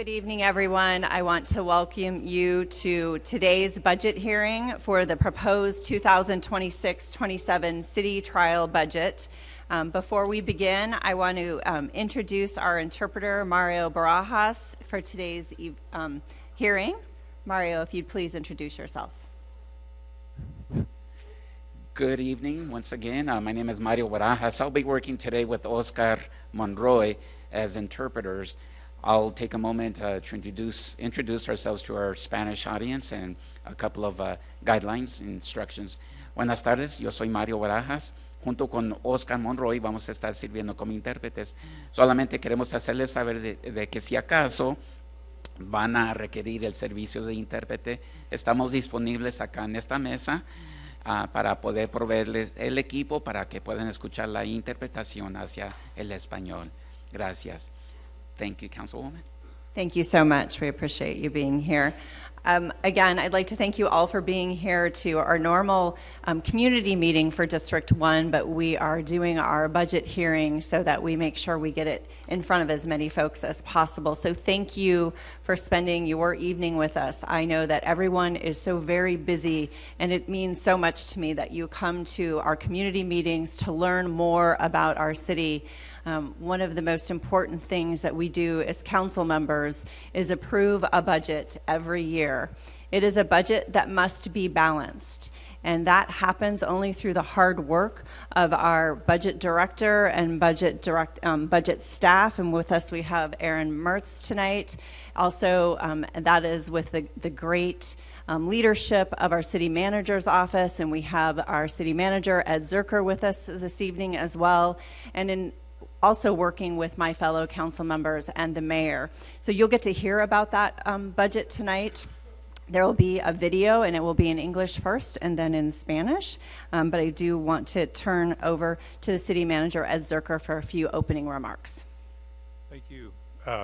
Good evening, everyone. I want to welcome you to today's budget hearing for the proposed 2026-27 city trial budget. Before we begin, I want to introduce our interpreter, Mario Barajas, for today's hearing. Mario, if you'd please introduce yourself. Good evening once again. My name is Mario Barajas. I'll be working today with Oscar Monroy as interpreters. I'll take a moment to introduce ourselves to our Spanish audience and a couple of guidelines, instructions. Buenas tardes, yo soy Mario Barajas. Junto con Oscar Monroy vamos a estar sirviendo como intérpretes. Solamente queremos hacerles saber de que si acaso van a requerir el servicio de intérprete, estamos disponibles acá en esta mesa para poder proveerles el equipo para que puedan escuchar la interpretación hacia el español. Gracias. Thank you, Councilwoman. Thank you so much. We appreciate you being here. Again, I'd like to thank you all for being here to our normal community meeting for District 1, but we are doing our budget hearing so that we make sure we get it in front of as many folks as possible. So thank you for spending your evening with us. I know that everyone is so very busy, and it means so much to me that you come to our community meetings to learn more about our city. One of the most important things that we do as council members is approve a budget every year. It is a budget that must be balanced, and that happens only through the hard work of our budget director and budget staff. And with us, we have Aaron Mertz tonight. Also, that is with the great leadership of our city manager's office, and we have our city manager, Ed Zerker, with us this evening as well. And also working with my fellow council members and the mayor. So you'll get to hear about that budget tonight. There will be a video, and it will be in English first and then in Spanish. But I do want to turn over to the city manager, Ed Zerker, for a few opening remarks. Thank you.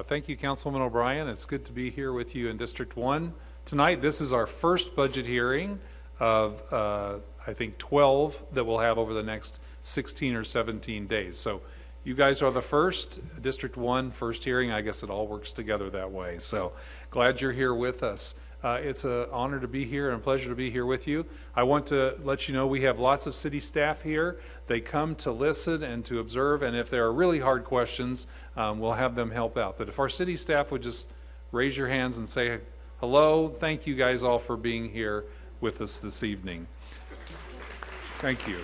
Thank you, Councilman O'Brien. It's good to be here with you in District 1 tonight. This is our first budget hearing of, I think, 12 that we'll have over the next 16 or 17 days. So you guys are the first, District 1, first hearing. I guess it all works together that way. So glad you're here with us. It's an honor to be here and a pleasure to be here with you. I want to let you know we have lots of city staff here. They come to listen and to observe, and if there are really hard questions, we'll have them help out. But if our city staff would just raise your hands and say hello, thank you guys all for being here with us this evening. Thank you.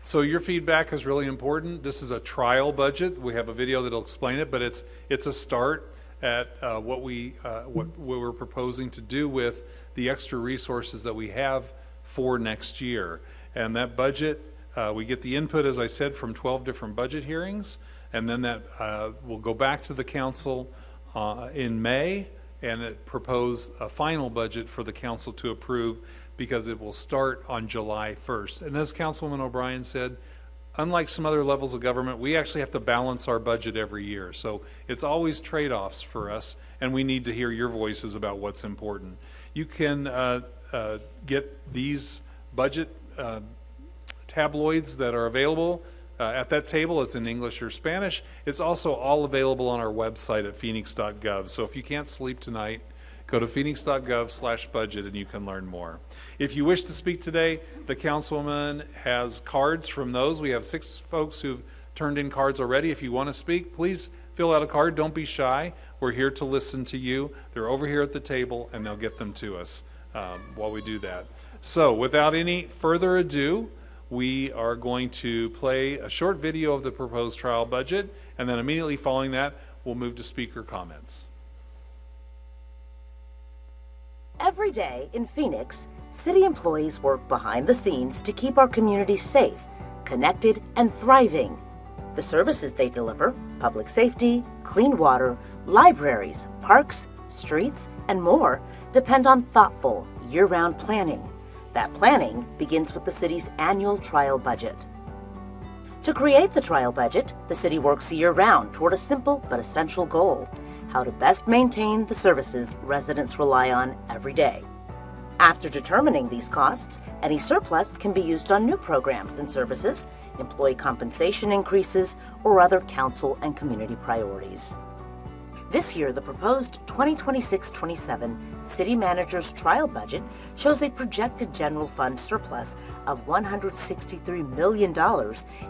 So your feedback is really important. This is a trial budget. We have a video that'll explain it, but it's a start at what we're proposing to do with the extra resources that we have for next year. And that budget, we get the input, as I said, from 12 different budget hearings, and then that will go back to the council in May, and it propose a final budget for the council to approve, because it will start on July 1st. And as Councilwoman O'Brien said, unlike some other levels of government, we actually have to balance our budget every year. So it's always trade-offs for us, and we need to hear your voices about what's important. You can get these budget tabloids that are available at that table. It's in English or Spanish. It's also all available on our website at Phoenix.gov. So if you can't sleep tonight, go to Phoenix.gov/budget and you can learn more. If you wish to speak today, the councilwoman has cards from those. We have 6 folks who've turned in cards already. If you want to speak, please fill out a card. Don't be shy. We're here to listen to you. They're over here at the table, and they'll get them to us while we do that. So without any further ado, we are going to play a short video of the proposed trial budget, and then immediately following that, we'll move to speaker comments. Every day in Phoenix, city employees work behind the scenes to keep our communities safe, connected, and thriving. The services they deliver, public safety, clean water, libraries, parks, streets, and more, depend on thoughtful, year-round planning. That planning begins with the city's annual trial budget. To create the trial budget, the city works year-round toward a simple but essential goal: how to best maintain the services residents rely on every day. After determining these costs, any surplus can be used on new programs and services, employee compensation increases, or other council and community priorities. This year, the proposed 2026-27 City Manager's trial budget shows a projected general fund surplus of $163 million,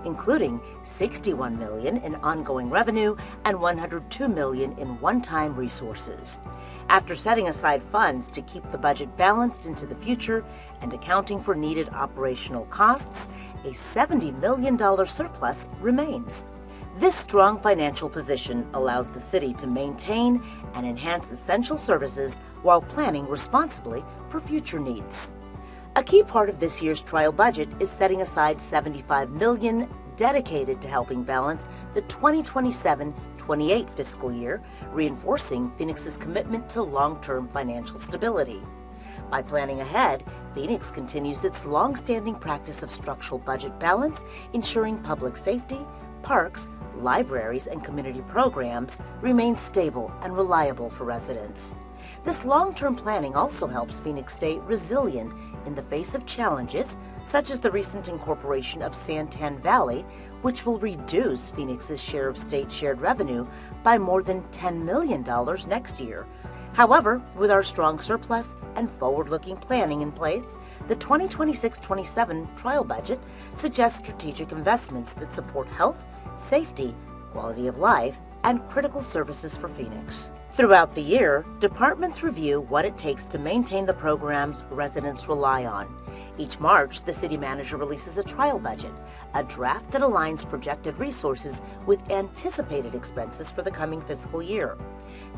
including $61 million in ongoing revenue and $102 million in one-time resources. After setting aside funds to keep the budget balanced into the future and accounting for needed operational costs, a $70 million surplus remains. This strong financial position allows the city to maintain and enhance essential services while planning responsibly for future needs. A key part of this year's trial budget is setting aside $75 million dedicated to helping balance the 2027-28 fiscal year, reinforcing Phoenix's commitment to long-term financial stability. By planning ahead, Phoenix continues its long-standing practice of structural budget balance, ensuring public safety, parks, libraries, and community programs remain stable and reliable for residents. This long-term planning also helps Phoenix stay resilient in the face of challenges, such as the recent incorporation of Santan Valley, which will reduce Phoenix's share of state shared revenue by more than $10 million next year. However, with our strong surplus and forward-looking planning in place, the 2026-27 trial budget suggests strategic investments that support health, safety, quality of life, and critical services for Phoenix. Throughout the year, departments review what it takes to maintain the programs residents rely on. Each March, the city manager releases a trial budget, a draft that aligns projected resources with anticipated expenses for the coming fiscal year.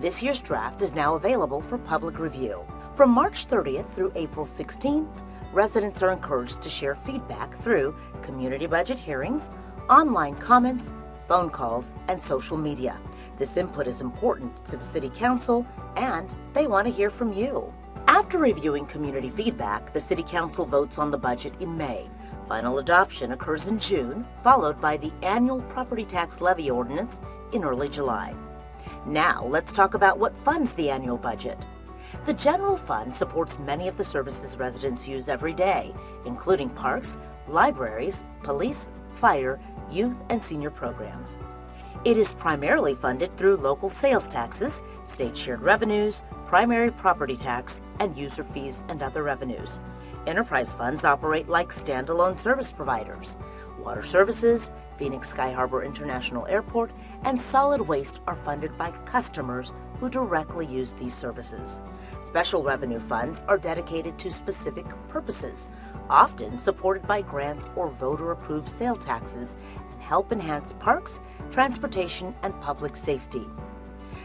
This year's draft is now available for public review. From March 30th through April 16th, residents are encouraged to share feedback through community budget hearings, online comments, phone calls, and social media. This input is important to the City Council, and they want to hear from you. After reviewing community feedback, the City Council votes on the budget in May. Final adoption occurs in June, followed by the annual property tax levy ordinance in early July. Now, let's talk about what funds the annual budget. The general fund supports many of the services residents use every day, including parks, libraries, police, fire, youth, and senior programs. It is primarily funded through local sales taxes, state shared revenues, primary property tax, and user fees and other revenues. Enterprise funds operate like standalone service providers. Water services, Phoenix Sky Harbor International Airport, and solid waste are funded by customers who directly use these services. Special revenue funds are dedicated to specific purposes, often supported by grants or voter-approved sale taxes, and help enhance parks, transportation, and public safety.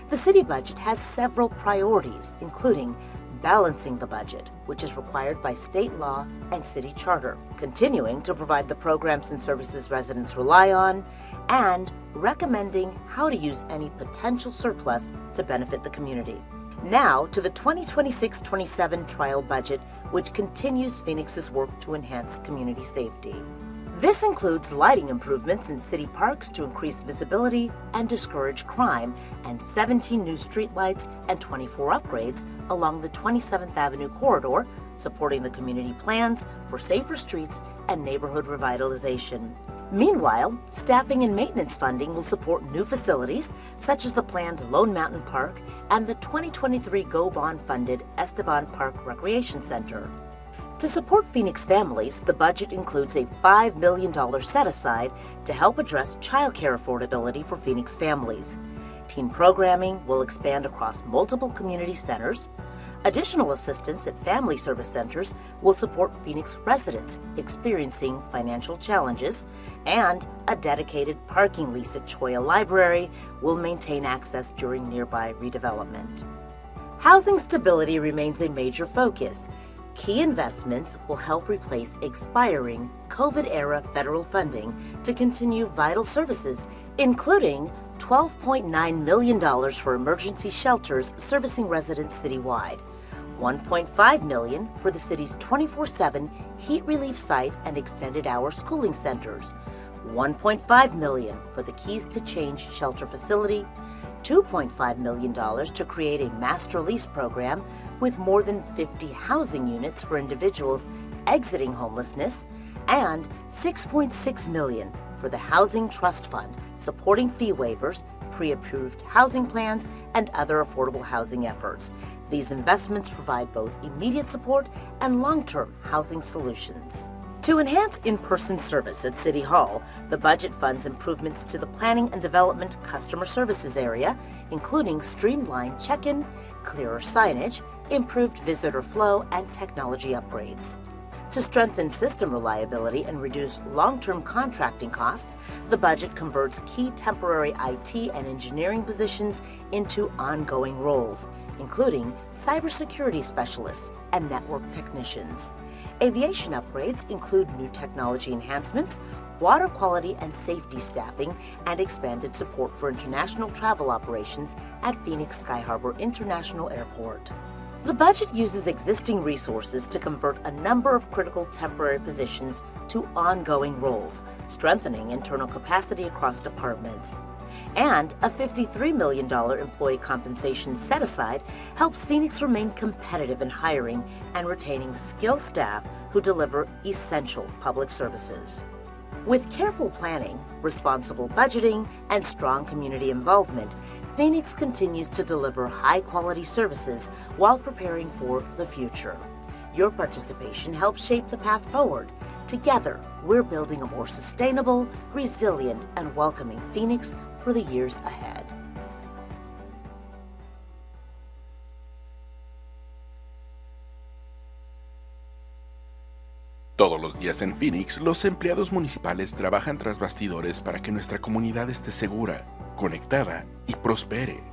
The city budget has several priorities, including balancing the budget, which is required by state law and city charter, continuing to provide the programs and services residents rely on, and recommending how to use any potential surplus to benefit the community. Now to the 2026-27 trial budget, which continues Phoenix's work to enhance community safety. This includes lighting improvements in city parks to increase visibility and discourage crime, and 17 new streetlights and 24 upgrades along the 27th Avenue corridor, supporting the community plans for safer streets and neighborhood revitalization. Meanwhile, staffing and maintenance funding will support new facilities, such as the planned Lone Mountain Park and the 2023 GO Bond-funded Esteban Park Recreation Center. To support Phoenix families, the budget includes a $5 million set-aside to help address childcare affordability for Phoenix families. Teen programming will expand across multiple community centers. Additional assistance at family service centers will support Phoenix residents experiencing financial challenges, and a dedicated parking lease at Choya Library will maintain access during nearby redevelopment. Housing stability remains a major focus. Key investments will help replace expiring COVID-era federal funding to continue vital services, including $12.9 million for emergency shelters servicing residents citywide, $1.5 million for the city's 24/7 heat relief site and extended hours cooling centers, $1.5 million for the Keys to Change shelter facility, $2.5 million to create a master lease program with more than 50 housing units for individuals exiting homelessness, and $6.6 million for the Housing Trust Fund, supporting fee waivers, pre-approved housing plans, and other affordable housing efforts. These investments provide both immediate support and long-term housing solutions. To enhance in-person service at City Hall, the budget funds improvements to the Planning and Development Customer Services area, including streamlined check-in, clearer signage, improved visitor flow, and technology upgrades. To strengthen system reliability and reduce long-term contracting costs, the budget converts key temporary IT and engineering positions into ongoing roles, including cybersecurity specialists and network technicians. Aviation upgrades include new technology enhancements, water quality and safety staffing, and expanded support for international travel operations at Phoenix Sky Harbor International Airport. The budget uses existing resources to convert a number of critical temporary positions to ongoing roles, strengthening internal capacity across departments. And a $53 million employee compensation set-aside helps Phoenix remain competitive in hiring and retaining skilled staff who deliver essential public services. With careful planning, responsible budgeting, and strong community involvement, Phoenix continues to deliver high-quality services while preparing for the future. Your participation helps shape the path forward. Together, we're building a more sustainable, resilient, and welcoming Phoenix for the years ahead. Todos los días en Phoenix, los empleados municipales trabajan tras bastidores para que nuestra comunidad esté segura, conectada y prospere.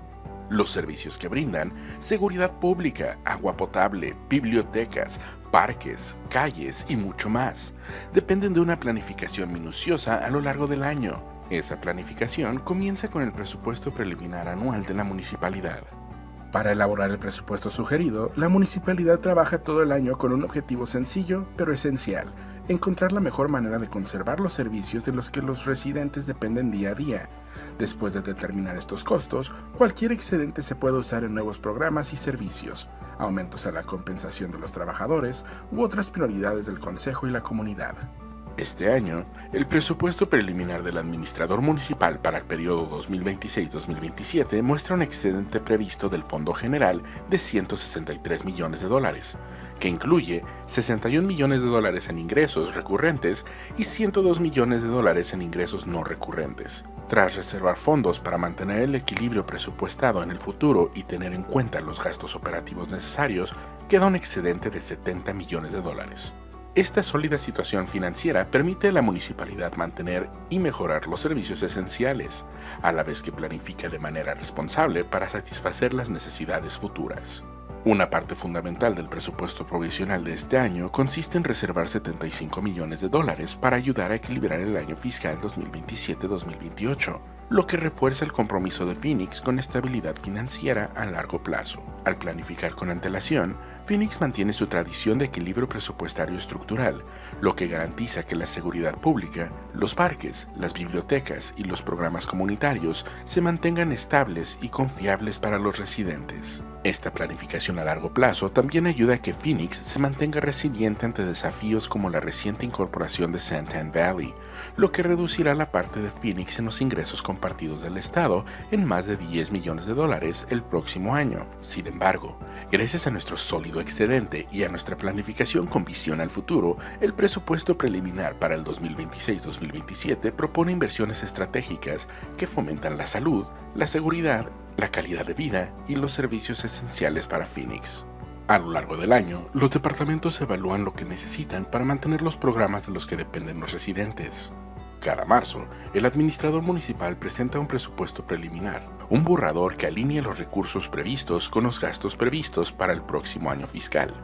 Los servicios que brindan: seguridad pública, agua potable, bibliotecas, parques, calles y mucho más, dependen de una planificación minuciosa a lo largo del año. Esa planificación comienza con el presupuesto preliminar anual de la municipalidad. Para elaborar el presupuesto sugerido, la municipalidad trabaja todo el año con un objetivo sencillo, pero esencial: encontrar la mejor manera de conservar los servicios de los que los residentes dependen día a día. Después de determinar estos costos, cualquier excedente se puede usar en nuevos programas y servicios, aumentos a la compensación de los trabajadores u otras prioridades del Consejo y la comunidad. Este año, el presupuesto preliminar del administrador municipal para el periodo 2026-2027 muestra un excedente previsto del Fondo General de $163 millones, que incluye $61 millones en ingresos recurrentes y $102 millones en ingresos no recurrentes. Tras reservar fondos para mantener el equilibrio presupuestado en el futuro y tener en cuenta los gastos operativos necesarios, queda un excedente de $70 millones. Esta sólida situación financiera permite a la municipalidad mantener y mejorar los servicios esenciales, a la vez que planifica de manera responsable para satisfacer las necesidades futuras. Una parte fundamental del presupuesto provisional de este año consiste en reservar $75 millones para ayudar a equilibrar el año fiscal 2027-2028, lo que refuerza el compromiso de Phoenix con estabilidad financiera a largo plazo. Al planificar con antelación, Phoenix mantiene su tradición de equilibrio presupuestario estructural, lo que garantiza que la seguridad pública, los parques, las bibliotecas y los programas comunitarios se mantengan estables y confiables para los residentes. Esta planificación a largo plazo también ayuda a que Phoenix se mantenga resiliente ante desafíos como la reciente incorporación de Santan Valley, lo que reducirá la parte de Phoenix en los ingresos compartidos del Estado en más de $10 millones el próximo año. Sin embargo, gracias a nuestro sólido excedente y a nuestra planificación con visión al futuro, el presupuesto preliminar para el 2026-2027 propone inversiones estratégicas que fomentan la salud, la seguridad, la calidad de vida y los servicios esenciales para Phoenix. A lo largo del año, los departamentos evalúan lo que necesitan para mantener los programas de los que dependen los residentes. Cada marzo, el administrador municipal presenta un presupuesto preliminar, un borrador que alinea los recursos previstos con los gastos previstos para el próximo año fiscal.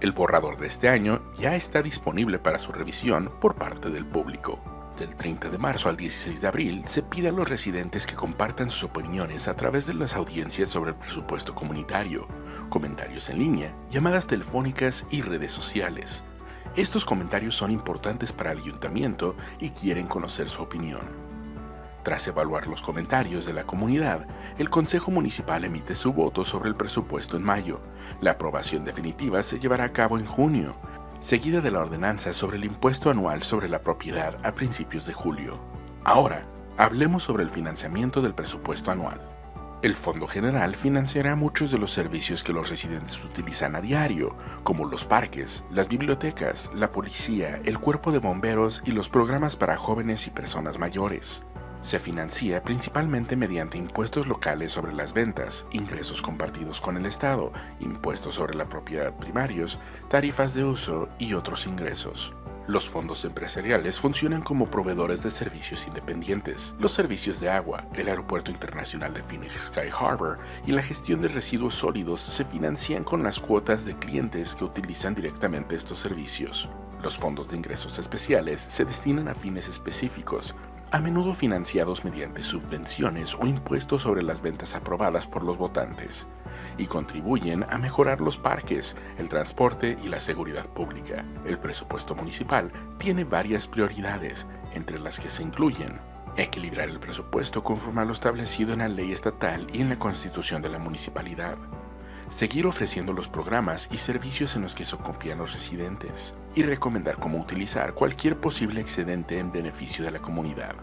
El borrador de este año ya está disponible para su revisión por parte del público. Del 30 de marzo al 16 de abril, se pide a los residentes que compartan sus opiniones a través de las audiencias sobre el presupuesto comunitario, comentarios en línea, llamadas telefónicas y redes sociales. Estos comentarios son importantes para el ayuntamiento y quieren conocer su opinión. Tras evaluar los comentarios de la comunidad, el Consejo Municipal emite su voto sobre el presupuesto en mayo. La aprobación definitiva se llevará a cabo en junio, seguida de la ordenanza sobre el impuesto anual sobre la propiedad a principios de julio. Ahora, Hablemos sobre el financiamiento del presupuesto anual. El Fondo General financiará muchos de los servicios que los residentes utilizan a diario, como los parques, las bibliotecas, la policía, el cuerpo de bomberos y los programas para jóvenes y personas mayores. Se financia principalmente mediante impuestos locales sobre las ventas, ingresos compartidos con el Estado, impuestos sobre la propiedad primarios, tarifas de uso y otros ingresos. Los fondos empresariales funcionan como proveedores de servicios independientes. Los servicios de agua, el Aeropuerto Internacional de Phoenix.Sky Harbor y la gestión de residuos sólidos se financian con las cuotas de clientes que utilizan directamente estos servicios. Los fondos de ingresos especiales se destinan a fines específicos, a menudo financiados mediante subvenciones o impuestos sobre las ventas aprobadas por los votantes, y contribuyen a mejorar los parques, el transporte y la seguridad pública. El presupuesto municipal tiene varias prioridades, entre las que se incluyen equilibrar el presupuesto conforme a lo establecido en la ley estatal y en la Constitución de la municipalidad, seguir ofreciendo los programas y servicios en los que se confían los residentes, y recomendar cómo utilizar cualquier posible excedente en beneficio de la comunidad.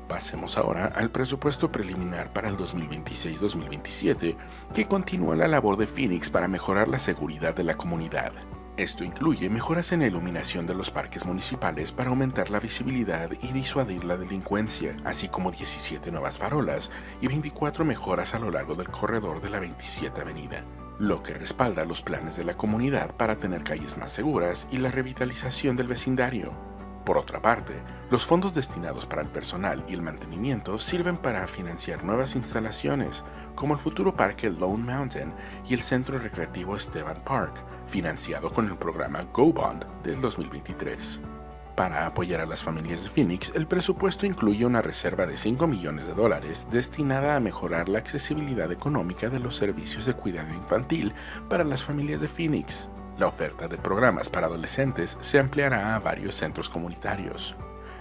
Pasemos ahora al presupuesto preliminar para el 2026-2027, que continúa la labor de Phoenix para mejorar la seguridad de la comunidad. Esto incluye mejoras en la iluminación de los parques municipales para aumentar la visibilidad y disuadir la delincuencia, así como 17 nuevas farolas y 24 mejoras a lo largo del corredor de la 27 Avenida, lo que respalda los planes de la comunidad para tener calles más seguras y la revitalización del vecindario. Por otra parte, los fondos destinados para el personal y el mantenimiento sirven para financiar nuevas instalaciones, como el futuro parque Lone Mountain y el centro recreativo Esteban Park, financiado con el programa Go Bond del 2023. Para apoyar a las familias de Phoenix, el presupuesto incluye una reserva de $5 millones destinada a mejorar la accesibilidad económica de los servicios de cuidado infantil para las familias de Phoenix. La oferta de programas para adolescentes se ampliará a varios centros comunitarios.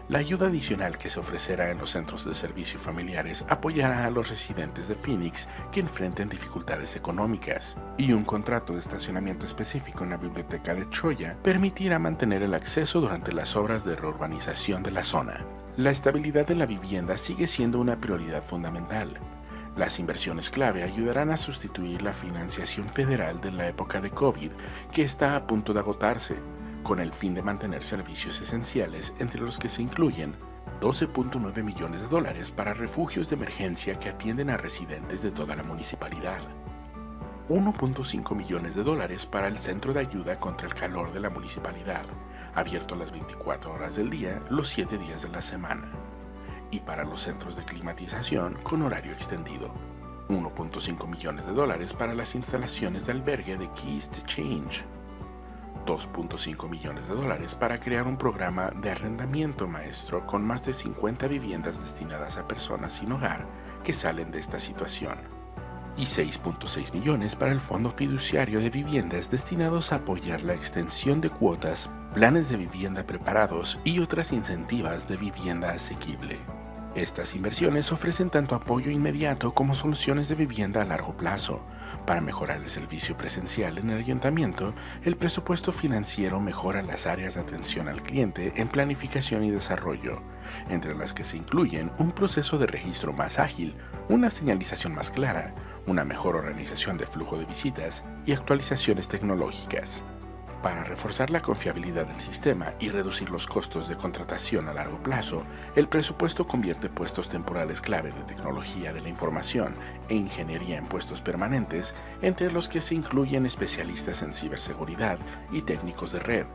La ayuda adicional que se ofrecerá en los centros de servicio familiares apoyará a los residentes de Phoenix que enfrenten dificultades económicas, y un contrato de estacionamiento específico en la biblioteca de Cholla permitirá mantener el acceso durante las obras de reurbanización de la zona. La estabilidad de la vivienda sigue siendo una prioridad fundamental. Las inversiones clave ayudarán a sustituir la financiación federal de la época de COVID, que está a punto de agotarse, con el fin de mantener servicios esenciales, entre los que se incluyen $12.9 millones para refugios de emergencia que atienden a residentes de toda la municipalidad, $1.5 millones para el Centro de Ayuda contra el Calor de la municipalidad, abierto las 24 horas del día, los 7 días de la semana, y para los centros de climatización con horario extendido, $1.5 millones para las instalaciones de albergue de Keys to Change, $2.5 millones para crear un programa de arrendamiento maestro con más de 50 viviendas destinadas a personas sin hogar que salen de esta situación, y $6.6 millones para el Fondo Fiduciario de Viviendas destinados a apoyar la extensión de cuotas, planes de vivienda preparados y otras incentivas de vivienda asequible. Estas inversiones ofrecen tanto apoyo inmediato como soluciones de vivienda a largo plazo. Para mejorar el servicio presencial en el ayuntamiento, el presupuesto financiero mejora las áreas de atención al cliente en planificación y desarrollo, entre las que se incluyen un proceso de registro más ágil, una señalización más clara, una mejor organización de flujo de visitas y actualizaciones tecnológicas. Para reforzar la confiabilidad del sistema y reducir los costos de contratación a largo plazo, el presupuesto convierte puestos temporales clave de tecnología de la información e ingeniería en puestos permanentes, entre los que se incluyen especialistas en ciberseguridad y técnicos de red.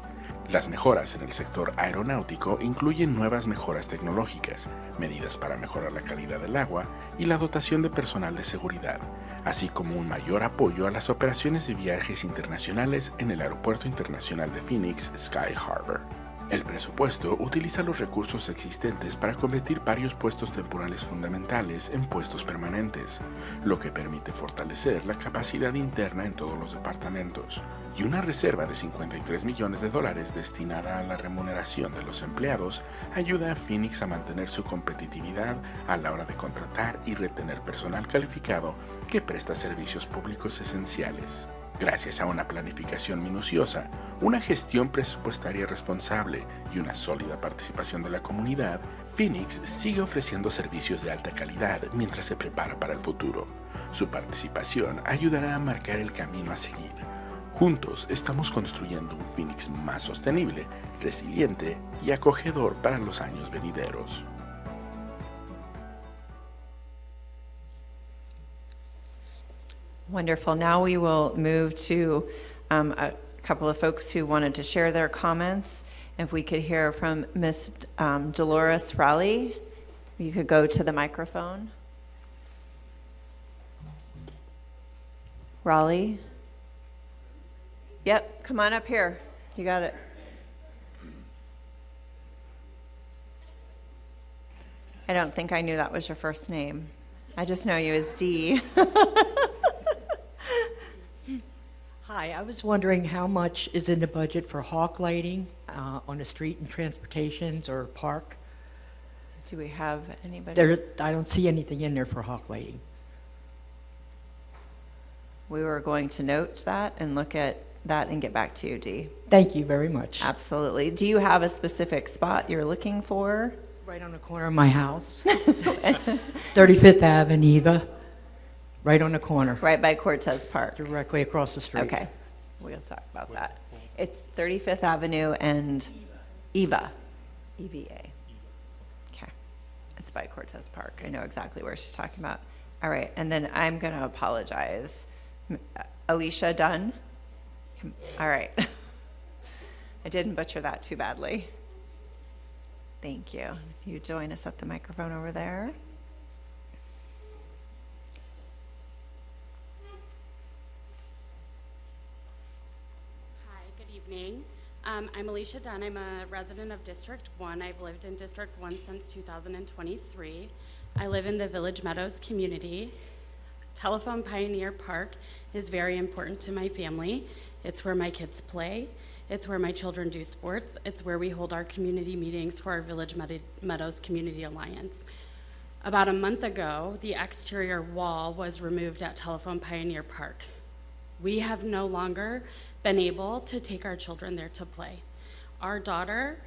Las mejoras en el sector aeronáutico incluyen nuevas mejoras tecnológicas, medidas para mejorar la calidad del agua y la dotación de personal de seguridad, así como un mayor apoyo a las operaciones de viajes internacionales en el Aeropuerto Internacional de Phoenix-Sky Harbor. El presupuesto utiliza los recursos existentes para convertir varios puestos temporales fundamentales en puestos permanentes, lo que permite fortalecer la capacidad interna en todos los departamentos, y una reserva de $53 millones destinada a la remuneración de los empleados ayuda a Phoenix a mantener su competitividad a la hora de contratar y retener personal calificado que presta servicios públicos esenciales. Gracias a una planificación minuciosa, una gestión presupuestaria responsable y una sólida participación de la comunidad, Phoenix sigue ofreciendo servicios de alta calidad mientras se prepara para el futuro. Su participación ayudará a marcar el camino a seguir. Juntos estamos construyendo un Phoenix más sostenible, resiliente y acogedor para los años venideros. Wonderful. Now we will move to a couple of folks who wanted to share their comments. If we could hear from Ms. Dolores Raleigh, you could go to the microphone. Raleigh? Yep, come on up here. You got it. I don't think I knew that was your first name. I just know you as Dee. Hi, I was wondering how much is in the budget for hawk lighting on the street and transportations or park? Do we have anybody? I don't see anything in there for hawk lighting. We were going to note that and look at that and get back to you, Dee. Thank you very much. Absolutely. Do you have a specific spot you're looking for? Right on the corner of my house, 35th Ave in Eva, right on the corner, Right by Cortez Park. directly across the street. Okay, we'll talk about that. It's 35th Avenue and Eva. EVA. Okay. It's by Cortez Park. I know exactly where she's talking about. All right, and then I'm going to apologize. Alicia Dunn? All right. I didn't butcher that too badly. Thank you. If you join us at the microphone over there. Hi, good evening. I'm Alicia Dunn. I'm a resident of District 1. I've lived in District 1 since 2023. I live in the Village Meadows community. Telephone Pioneer Park is very important to my family. It's where my kids play. It's where my children do sports. It's where we hold our community meetings for our Village Meadows Community Alliance. About a month ago, the exterior wall was removed at Telephone Pioneer Park. We have no longer been able to take our children there to play. Our daughter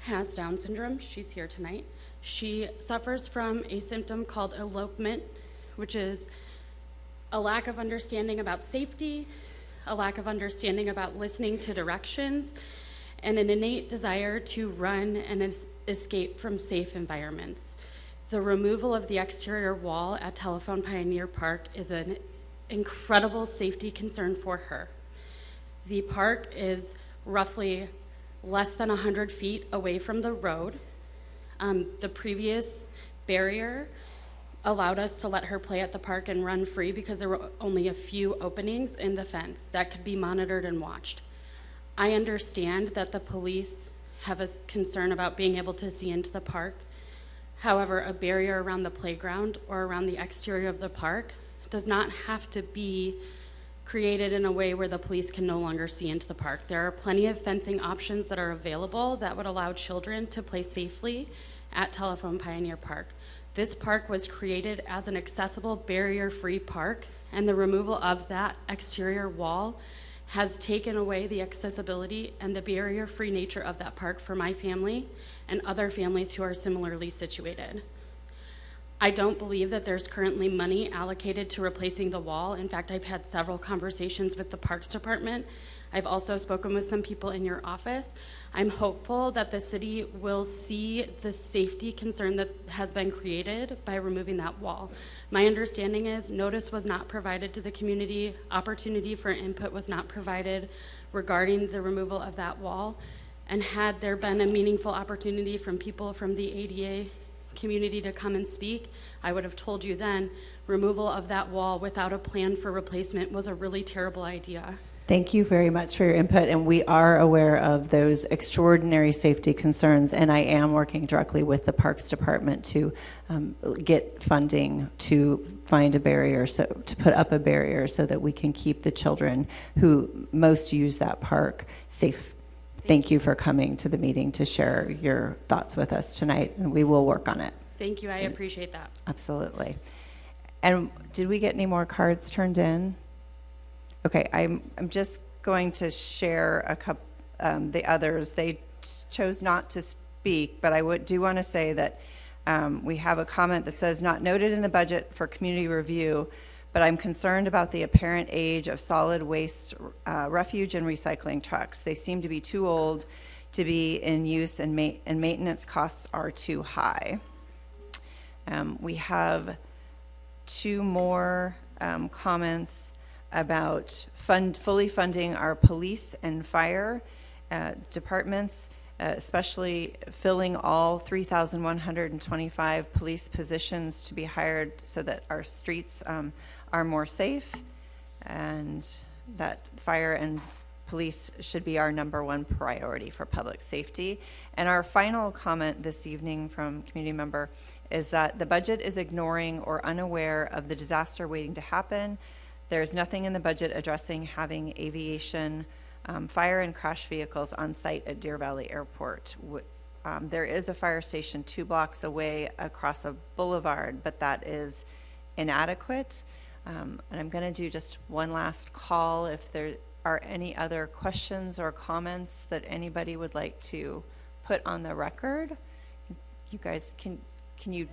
has Down syndrome. She's here tonight. She suffers from a symptom called elopement, which is a lack of understanding about safety, a lack of understanding about listening to directions, and an innate desire to run and escape from safe environments. The removal of the exterior wall at Telephone Pioneer Park is an incredible safety concern for her. The park is roughly less than 100 feet away from the road. The previous barrier allowed us to let her play at the park and run free because there were only a few openings in the fence that could be monitored and watched. I understand that the police have a concern about being able to see into the park. However, a barrier around the playground or around the exterior of the park does not have to be created in a way where the police can no longer see into the park. There are plenty of fencing options that are available that would allow children to play safely at Telephone Pioneer Park. This park was created as an accessible, barrier-free park, and the removal of that exterior wall has taken away the accessibility and the barrier-free nature of that park for my family and other families who are similarly situated. I don't believe that there's currently money allocated to replacing the wall. In fact, I've had several conversations with the Parks Department. I've also spoken with some people in your office. I'm hopeful that the city will see the safety concern that has been created by removing that wall. My understanding is notice was not provided to the community, opportunity for input was not provided regarding the removal of that wall. And had there been a meaningful opportunity from people from the ADA community to come and speak, I would have told you then removal of that wall without a plan for replacement was a really terrible idea. Thank you very much for your input, and we are aware of those extraordinary safety concerns, and I am working directly with the Parks Department to get funding to find a barrier, so to put up a barrier so that we can keep the children who most use that park safe. Thank you for coming to the meeting to share your thoughts with us tonight, and we will work on it. Thank you, I appreciate that. Absolutely. And did we get any more cards turned in? Okay, I'm just going to share a couple, the others. They chose not to speak, but I do want to say that we have a comment that says, not noted in the budget for community review, but I'm concerned about the apparent age of solid waste refuge and recycling trucks. They seem to be too old to be in use, and maintenance costs are too high. We have two more comments about fully funding our police and fire departments, especially filling all 3,125 police positions to be hired so that our streets are more safe, and that fire and police should be our #1 priority for public safety. And our final comment this evening from community member is that the budget is ignoring or unaware of the disaster waiting to happen. There's nothing in the budget addressing having aviation, fire and crash vehicles on site at Deer Valley Airport. There is a fire station 2 blocks away across a boulevard, but that is inadequate. And I'm going to do just one last call if there are any other questions or comments that anybody would like to put on the record. You guys, can you?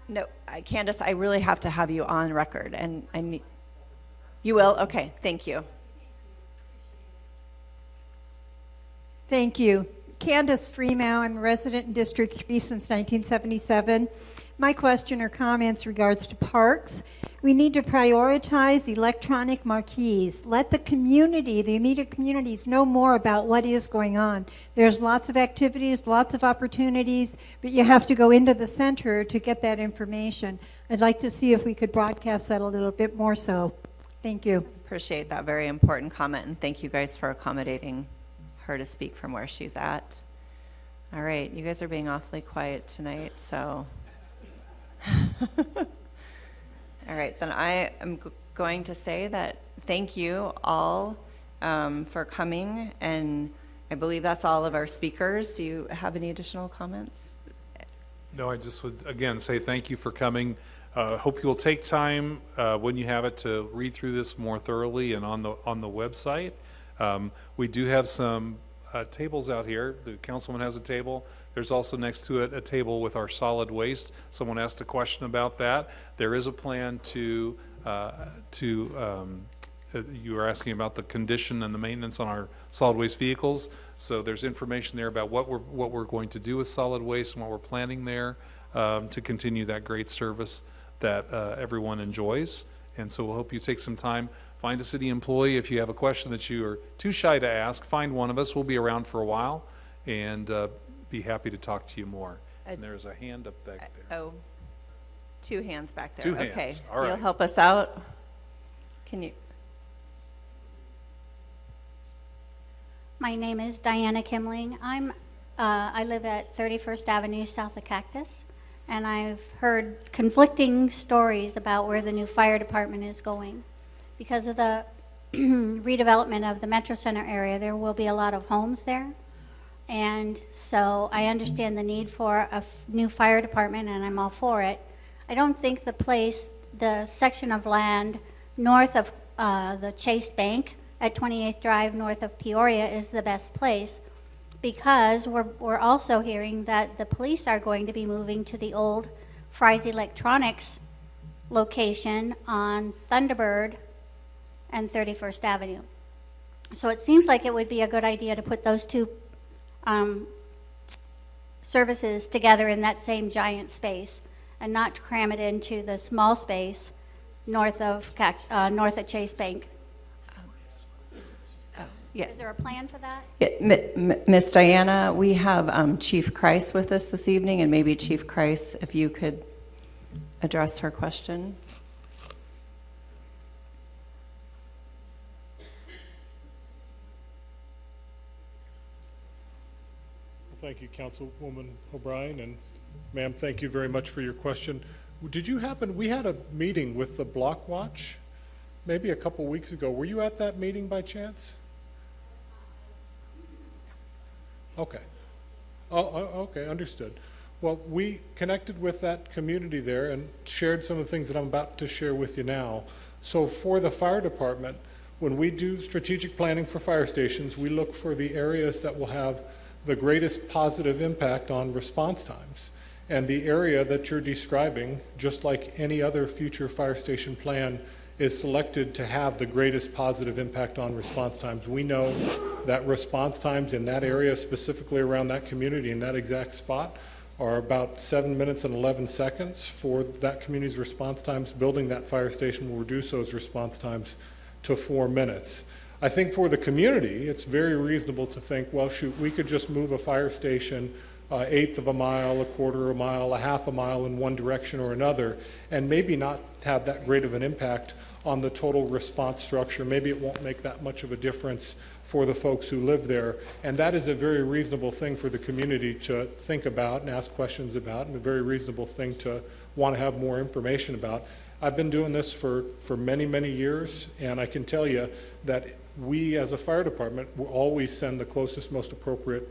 No, Candace, I really have to have you on record, and I need. You will? Okay, thank you. Thank you. Candace Freemow, I'm a resident in District 3 since 1977. My question or comments regards to parks. We need to prioritize electronic marquees. Let the community, the immediate communities, know more about what is going on. There's lots of activities, lots of opportunities, but you have to go into the center to get that information. I'd like to see if we could broadcast that a little bit more so. Thank you. Appreciate that very important comment, and thank you guys for accommodating her to speak from where she's at. All right, you guys are being awfully quiet tonight, so. All right, then I am going to say that thank you all for coming, and I believe that's all of our speakers. Do you have any additional comments? No, I just would, again, say thank you for coming. Hope you'll take time when you have it to read through this more thoroughly and on the website. We do have some tables out here. The councilman has a table. There's also next to it a table with our solid waste. Someone asked a question about that. There is a plan you were asking about the condition and the maintenance on our solid waste vehicles. So there's information there about what we're going to do with solid waste and what we're planning there to continue that great service that everyone enjoys. And so we'll hope you take some time. Find a city employee. If you have a question that you are too shy to ask, find one of us. We'll be around for a while and be happy to talk to you more. And there's a hand up back there. Oh, 2 hands back there. Two Okay. hands. All right. You'll help us out? Can you? My name is Diana Kimling. I live at 31st Avenue south of Cactus, and I've heard conflicting stories about where the new fire department is going. Because of the redevelopment of the Metro Center area, there will be a lot of homes there. And so I understand the need for a new fire department, and I'm all for it. I don't think the section of land north of the Chase Bank at 28th Drive north of Peoria is the best place, because we're also hearing that the police are going to be moving to the old Fry's Electronics location on Thunderbird and 31st Avenue. So it seems like it would be a good idea to put those two services together in that same giant space and not cram it into the small space north of Chase Bank. Yes. Is there a plan for that? Yeah, Miss Diana, we have Chief Kreis with us this evening, and maybe Chief Kreis, if you could address her question. Thank you, Councilwoman O'Brien, and ma'am, thank you very much for your question. Did you happen, we had a meeting with the Block Watch maybe a couple weeks ago. Were you at that meeting by chance? Okay. Okay, understood. Well, we connected with that community there and shared some of the things that I'm about to share with you now. So for the fire department, when we do strategic planning for fire stations, we look for the areas that will have the greatest positive impact on response times. And the area that you're describing, just like any other future fire station plan, is selected to have the greatest positive impact on response times. We know that response times in that area, specifically around that community, in that exact spot, are about 7 minutes and 11 seconds for that community's response times. Building that fire station will reduce those response times to 4 minutes. I think for the community, it's very reasonable to think, well, shoot, we could just move a fire station 1/8 of a mile, 1/4 of a mile, 1/2 a mile in one direction or another, and maybe not have that great of an impact on the total response structure. Maybe it won't make that much of a difference for the folks who live there. And that is a very reasonable thing for the community to think about and ask questions about, and a very reasonable thing to want to have more information about. I've been doing this for many, many years, and I can tell you that we as a fire department will always send the closest, most appropriate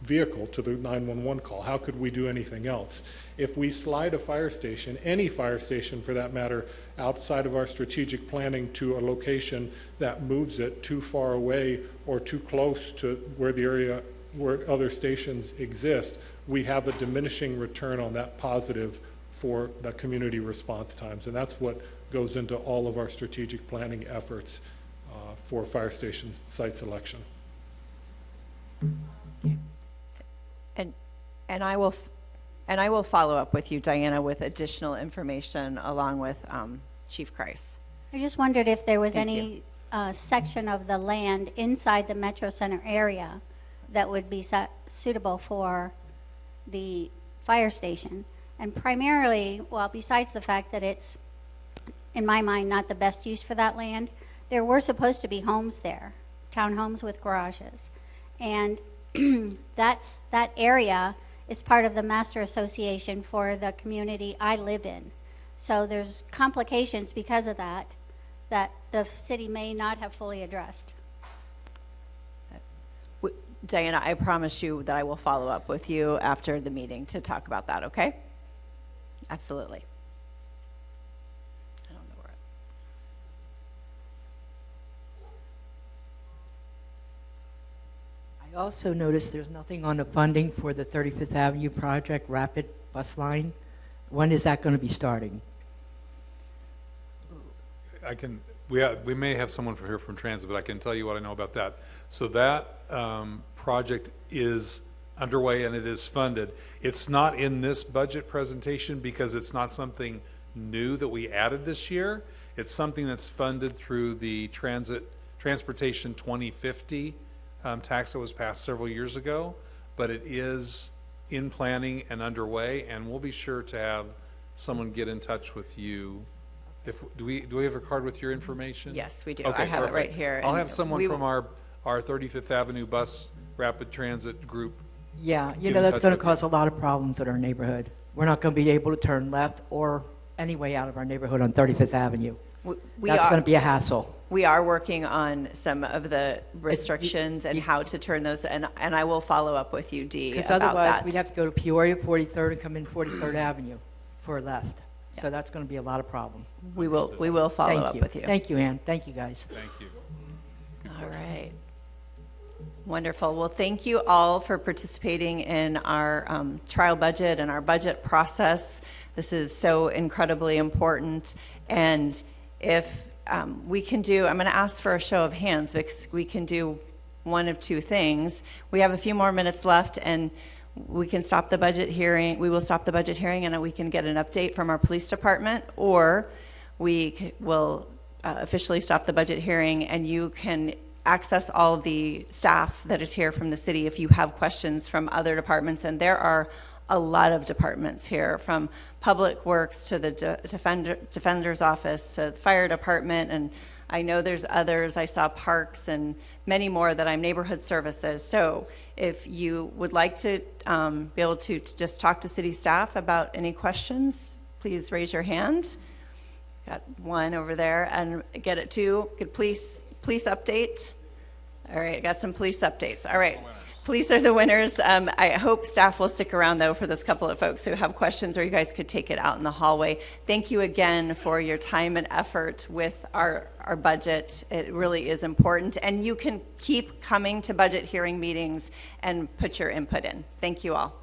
vehicle to the 911 call. How could we do anything else? If we slide a fire station, any fire station for that matter, outside of our strategic planning to a location that moves it too far away or too close to where the area where other stations exist, we have a diminishing return on that positive for the community response times. And that's what goes into all of our strategic planning efforts for fire station site selection. And I will follow up with you, Diana, with additional information along with Chief Kreis. I just wondered if there was Thank any section of the land inside the Metro Center area that would be suitable for the fire station. And primarily, well, besides the fact that it's, in my mind, not the best use for that land, there were supposed to be homes there, townhomes with garages. And that area is part of the master association for the community I live in. So there's complications because of that the city may not have fully addressed. Diana, I promise you that I will follow up with you after the meeting to talk about that, okay? Absolutely. I don't know where. I also noticed there's nothing on the funding for the 35th Avenue project, rapid bus line. When is that going to be starting? We may have someone from here from Transit, but I can tell you what I know about that. So that project is underway and it is funded. It's not in this budget presentation because it's not something new that we added this year. It's something that's funded through the Transportation 2050 tax that was passed several years ago, but it is in planning and underway, and we'll be sure to have someone get in touch with you. Do we have a card with your information? Yes, we do. Okay, I have perfect. it right here. I'll and have someone from our 35th Avenue Bus Rapid Transit Group. Yeah, Get you in know, that's touch going to with cause a lot of problems in our neighborhood. We're not going to be able to turn left or any way out of our neighborhood on 35th Avenue. That's going to be a hassle. We are working on some of the restrictions and how to turn those, and I will follow up with you, Dee, Because about otherwise, that. we'd have to go to Peoria 43rd and come in 43rd Avenue for a left. So that's going to be a lot of problem. We will follow Thank up you. with you. Thank you, Ann. Thank you, guys. Thank you. All right. Wonderful. Well, thank you all for participating in our trial budget and our budget process. This is so incredibly important. And if we can do, I'm going to ask for a show of hands because we can do one of two things. We have a few more minutes left and we can stop the budget hearing. We will stop the budget hearing and we can get an update from our police department, or we will officially stop the budget hearing and you can access all the staff that is here from the city if you have questions from other departments. And there are a lot of departments here, from Public Works to the Defender's Office to the Fire Department, and I know there's others. I saw Parks and many more that I'm Neighborhood Services. So if you would like to be able to just talk to city staff about any questions, please raise your hand. Got one over there, and get it too. Good police update. All right, got some police updates. All right. Police are the winners. I hope staff will stick around, though, for those couple of folks who have questions, or you guys could take it out in the hallway. Thank you again for your time and effort with our budget. It really is important, and you can keep coming to budget hearing meetings and put your input in. Thank you all.